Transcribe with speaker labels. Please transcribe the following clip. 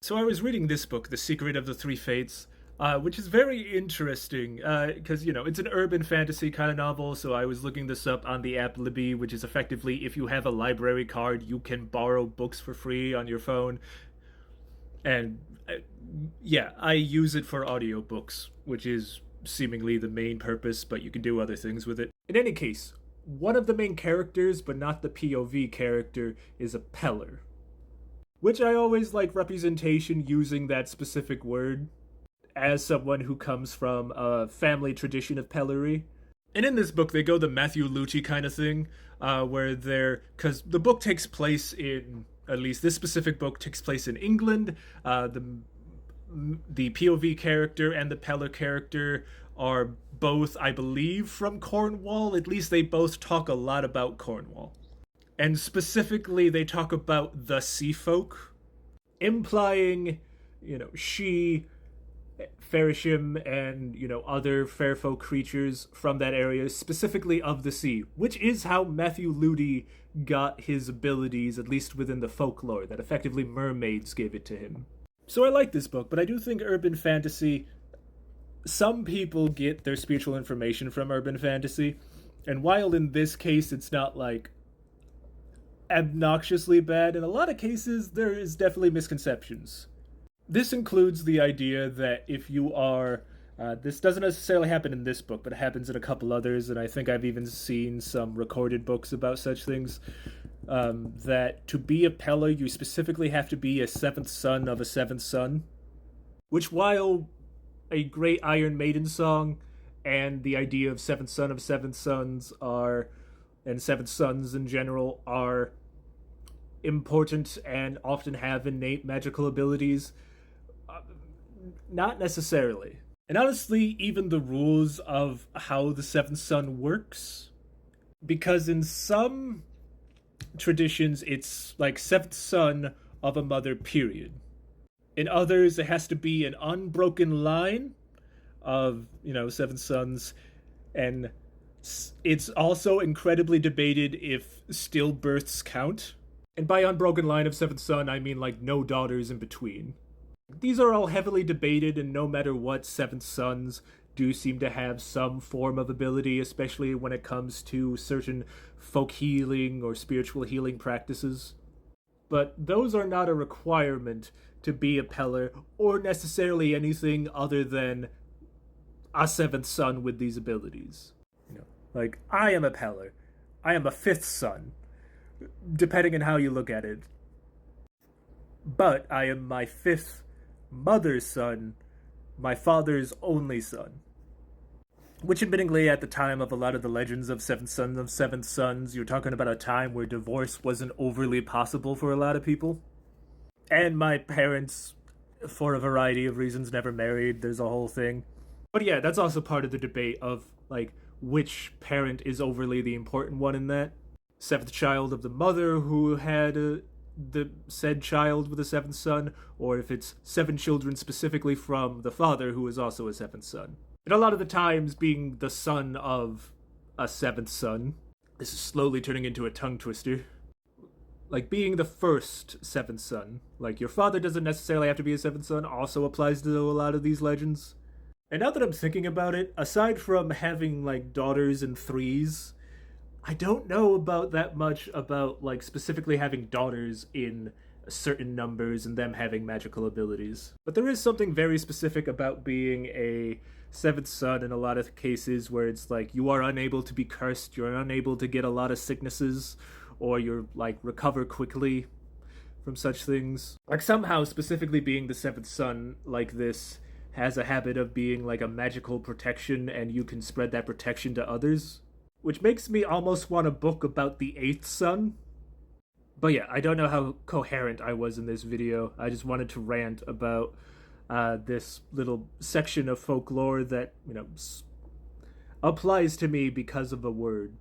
Speaker 1: So I was reading this book, The Secret of the Three Fates, which is very interesting because it's an urban fantasy kind of novel. So I was looking this up on the app Libby, which is effectively if you have a library card, you can borrow books for free on your phone. And yeah, I use it for audiobooks, which is seemingly the main purpose, but you can do other things with it. In any case, one of the main characters, but not the POV character, is a Pellar, which I always like representation using that specific word as someone who comes from a family tradition of Pellery. And in this book, they go the Matthew Lucci kind of thing, where they're because the book takes place in at least this specific book takes place in England. The POV character and the Pellar character are both, I believe, from Cornwall. At least they both talk a lot about Cornwall. And specifically, they talk about the sea folk, implying, she, Ferishim, and, other fairfolk creatures from that area, specifically of the sea, which is how Matthew Ludi got his abilities, at least within the folklore, that effectively mermaids gave it to him. So I like this book, but I do think urban fantasy, some people get their spiritual information from urban fantasy, and while in this case it's not like obnoxiously bad, in a lot of cases there is definitely misconceptions. This includes the idea that if you are this doesn't necessarily happen in this book, but it happens in a couple others, and I think I've even seen some recorded books about such things. That to be a Pellar, you specifically have to be a seventh son of a seventh son. Which, while a great Iron Maiden song and the idea of seventh son of seventh sons are, and seventh sons in general, are important and often have innate magical abilities, not necessarily. And honestly, even the rules of how the seventh son works, because in some traditions it's like seventh son of a mother, period. In others, it has to be an unbroken line of, seven sons, and it's also incredibly debated if stillbirths count. And by unbroken line of seventh son, I mean like no daughters in between. These are all heavily debated, and no matter what, seventh sons do seem to have some form of ability, especially when it comes to certain folk healing or spiritual healing practices. But those are not a requirement to be a Pellar, or necessarily anything other than a seventh son with these abilities. Like, I am a Pellar. I am a fifth son, depending on how you look at it. But I am my fifth mother's son, my father's only son. Which, admittingly, at the time of a lot of the legends of seventh sons, you're talking about a time where divorce wasn't overly possible for a lot of people. And my parents, for a variety of reasons, never married. There's a whole thing. But yeah, that's also part of the debate of, like, which parent is overly the important one in that. Seventh child of the mother who had the said child with a seventh son, or if it's seven children specifically from the father who is also a seventh son. And a lot of the times being the son of a seventh son. This is slowly turning into a tongue twister. Like being the first seventh son. Like your father doesn't necessarily have to be a seventh son, also applies to a lot of these legends. And now that I'm thinking about it, aside from having like daughters and threes, I don't know about that much about like specifically having daughters in certain numbers and them having magical abilities. But there is something very specific about being a seventh son in a lot of cases where it's like you are unable to be cursed, you're unable to get a lot of sicknesses, or you're like recover quickly from such things. Like somehow specifically being the seventh son like this has a habit of being like a magical protection, and you can spread that protection to others. Which makes me almost want a book about the eighth son. But yeah, I don't know how coherent I was in this video. I just wanted to rant about this little section of folklore that, applies to me because of a word.